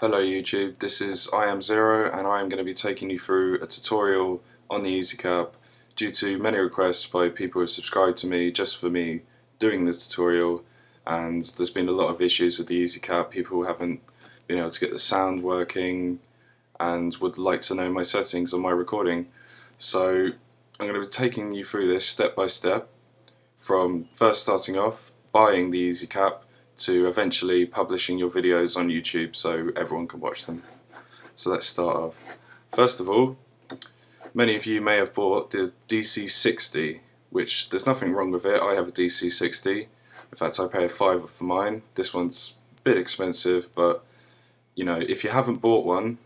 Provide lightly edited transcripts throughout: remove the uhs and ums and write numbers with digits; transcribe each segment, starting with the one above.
Hello YouTube, this is I am Zero and I am going to be taking you through a tutorial on the Easycap due to many requests by people who have subscribed to me just for me doing the tutorial, and there's been a lot of issues with the Easycap. People haven't been able to get the sound working and would like to know my settings on my recording. So I'm going to be taking you through this step by step, from first starting off, buying the Easycap, to eventually publishing your videos on YouTube so everyone can watch them. So let's start off. First of all, many of you may have bought the DC60, which there's nothing wrong with it. I have a DC60. In fact, I pay a £5 for mine. This one's a bit expensive, but you know, if you haven't bought one,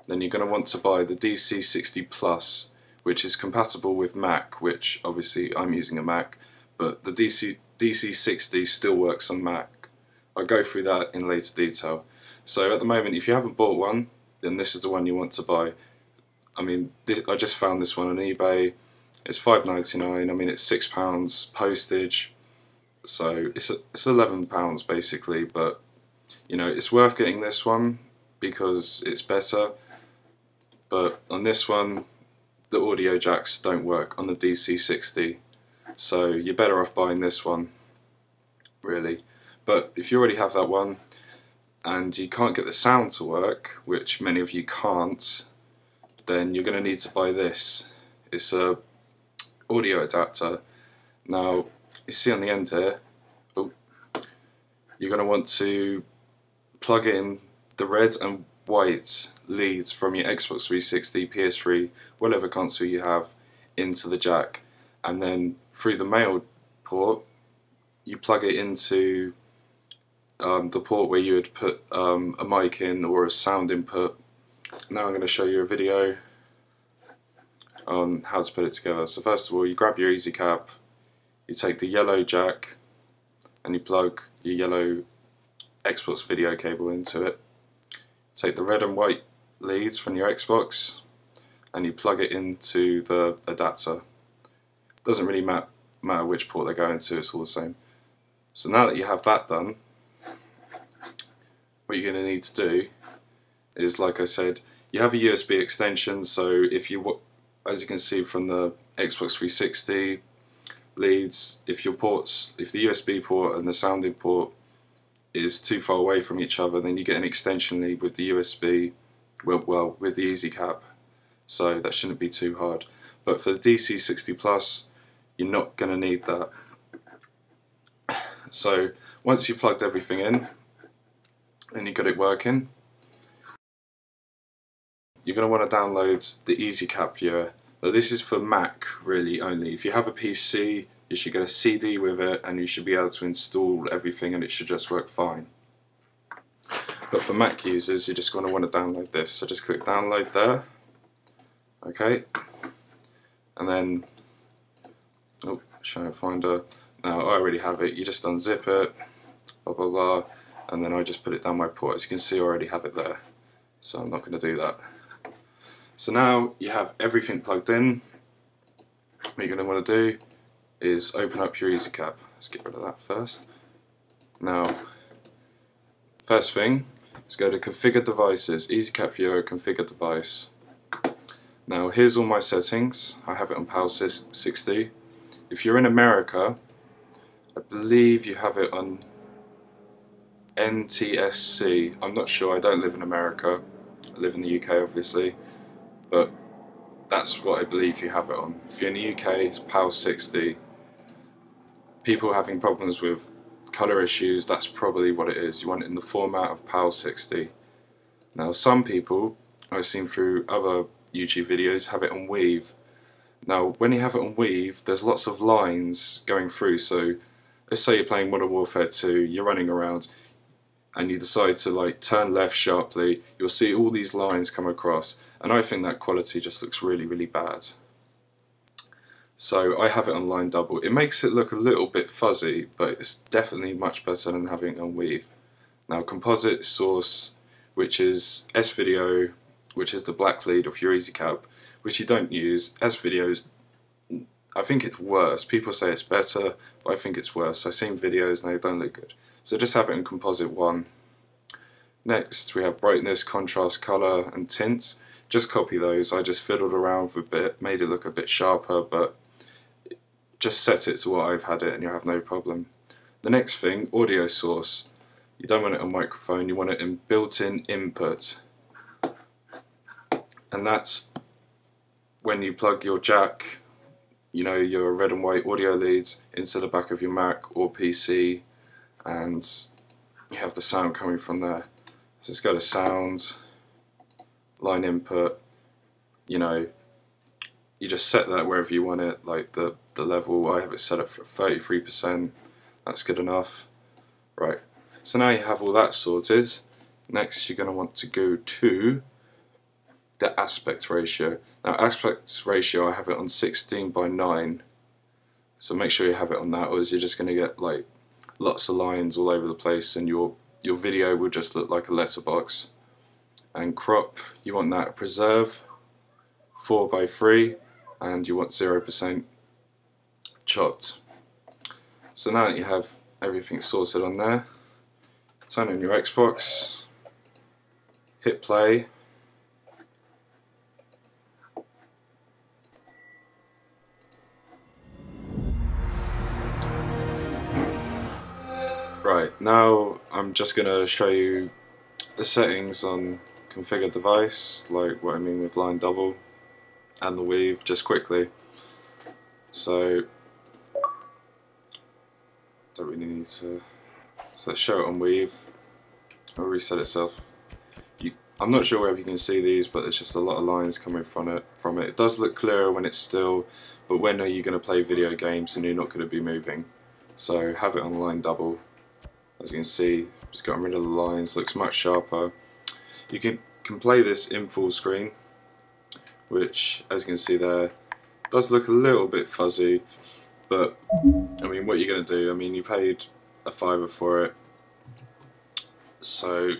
then you're going to want to buy the DC60 Plus, which is compatible with Mac, which obviously I'm using a Mac, but the DC60 still works on Mac. I'll go through that in later detail. So at the moment, if you haven't bought one, then this is the one you want to buy. I mean, I just found this one on eBay. It's £5.99. I mean, it's £6 postage, so it's £11 basically. But you know, it's worth getting this one because it's better. But on this one, the audio jacks don't work on the DC60. So you're better off buying this one, really. But if you already have that one and you can't get the sound to work, which many of you can't, then you're going to need to buy this. It's a audio adapter. Now, you see on the end here, you're going to want to plug in the red and white leads from your Xbox 360, PS3, whatever console you have, into the jack, and then through the male port you plug it into the port where you would put a mic in or a sound input. Now I'm going to show you a video on how to put it together. So first of all, you grab your Easycap, you take the yellow jack and you plug your yellow Xbox video cable into it. Take the red and white leads from your Xbox and you plug it into the adapter. Doesn't really matter which port they go into, it's all the same. So now that you have that done, what you're going to need to do is, like I said, you have a USB extension. So if you, as you can see from the Xbox 360 leads, if the USB port and the sounding port is too far away from each other, then you get an extension lead with the USB, well, with the Easycap. So that shouldn't be too hard. But for the DC60 Plus, you're not going to need that. So once you've plugged everything in and you've got it working, you're going to want to download the Easycap viewer. Now this is for Mac really only. If you have a PC, you should get a CD with it and you should be able to install everything and it should just work fine. But for Mac users, you're just going to want to download this. So just click download there. Okay. And then, show finder. Now I already have it. You just unzip it, blah blah blah, and then I just put it down my port. As you can see, I already have it there, so I'm not going to do that. So now you have everything plugged in. What you're going to want to do is open up your Easycap. Let's get rid of that first. Now, first thing is go to Configure Devices, Easycap Viewer, Configure Device. Now here's all my settings. I have it on PAL 60. If you're in America, I believe you have it on NTSC. I'm not sure, I don't live in America. I live in the UK obviously, but that's what I believe you have it on. If you're in the UK, it's PAL 60. People having problems with colour issues, that's probably what it is. You want it in the format of PAL 60. Now some people I've seen through other YouTube videos have it on Weave. Now when you have it on Weave, there's lots of lines going through. So let's say you're playing Modern Warfare 2, you're running around and you decide to like turn left sharply, you'll see all these lines come across, and I think that quality just looks really really bad. So I have it on line double. It makes it look a little bit fuzzy, but it's definitely much better than having it on Weave. Now composite source, which is S-Video, which is the black lead of your Easycap, which you don't use. S-Videos, I think it's worse. People say it's better, but I think it's worse. I've seen videos and they don't look good. So just have it in composite 1. Next we have brightness, contrast, colour and tint. Just copy those. I just fiddled around with a bit, made it look a bit sharper, but just set it to what I've had it and you'll have no problem. The next thing, audio source. You don't want it on microphone, you want it in built-in input. And that's when you plug your jack, you know, your red and white audio leads into the back of your Mac or PC, and you have the sound coming from there. So let's go to sound, line input, you know, you just set that wherever you want it, like the level. I have it set up for 33%, that's good enough. Right, so now you have all that sorted. Next you're going to want to go to the aspect ratio. Now aspect ratio, I have it on 16:9, so make sure you have it on that, or else you're just going to get like lots of lines all over the place and your video will just look like a letterbox. And crop, you want that preserve 4:3, and you want 0% chopped. So now that you have everything sorted on there, turn on your Xbox, hit play, right, now I'm just going to show you the settings on configure device, like what I mean with line double and the weave, just quickly. So don't really need to, so let's show it on weave. I'll reset itself. I'm not sure whether you can see these, but there's just a lot of lines coming from it. It does look clearer when it's still, but when are you going to play video games and you're not going to be moving? So have it on line double. As you can see, just gotten rid of the lines, looks much sharper. You can play this in full screen, which, as you can see there, does look a little bit fuzzy, but I mean, what are you going to do? I mean, you paid a £5 for it, so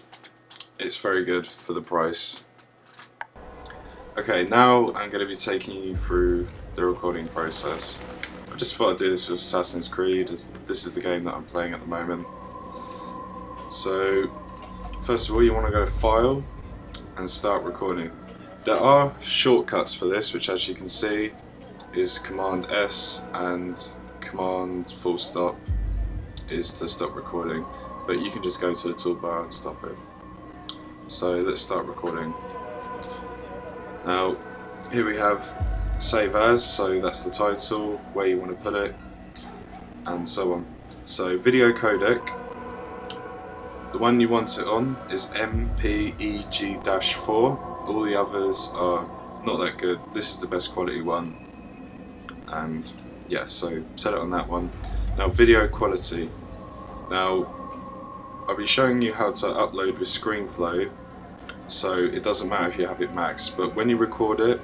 it's very good for the price. Okay, now I'm going to be taking you through the recording process. I just thought I'd do this with Assassin's Creed, as this is the game that I'm playing at the moment. So first of all, you want to go to File and Start Recording. There are shortcuts for this, which, as you can see, is Command S and Command full stop is to stop recording, but you can just go to the toolbar and stop it. So let's start recording. Now here we have Save As, so that's the title, where you want to put it, and so on. So video codec, the one you want it on is MPEG-4. All the others are not that good. This is the best quality one, and yeah, so set it on that one. Now video quality. Now I'll be showing you how to upload with ScreenFlow, so it doesn't matter if you have it maxed, but when you record it,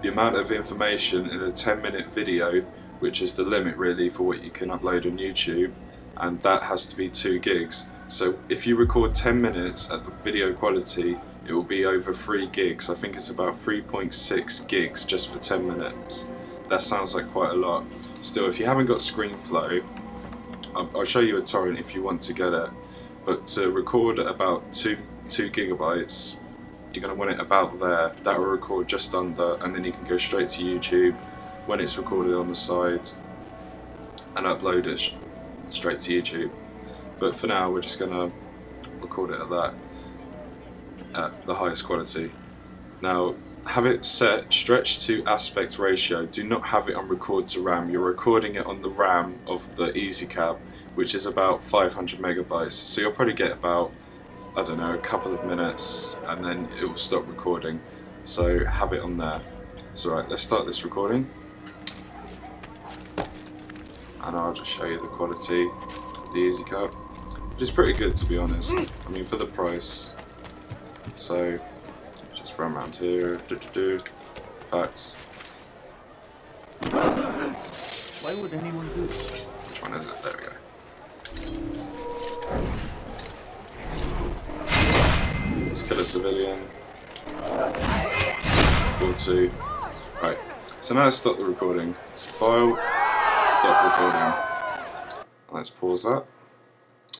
the amount of information in a 10-minute video, which is the limit really for what you can upload on YouTube, and that has to be 2 gigs. So if you record 10 minutes at the video quality, it will be over 3 gigs. I think it's about 3.6 gigs just for 10 minutes. That sounds like quite a lot. Still, if you haven't got ScreenFlow, I'll show you a torrent if you want to get it, but to record at about 2 gigabytes, you're going to want it about there. That will record just under, and then you can go straight to YouTube when it's recorded on the side and upload it straight to YouTube. But for now, we're just going to record it at that, at the highest quality. Now have it set stretch to aspect ratio. Do not have it on record to RAM. You're recording it on the RAM of the Easycap, which is about 500 megabytes. So you'll probably get about, I don't know, a couple of minutes, and then it will stop recording. So have it on there. So right, let's start this recording, and I'll just show you the quality of the Easycap, which is pretty good, to be honest. I mean, for the price. So just run around here. Facts. Why would anyone do this? Which one is it? There we go. Let's kill a civilian. Or 2. Right. So now let's stop the recording. So file, stop recording. Let's pause that.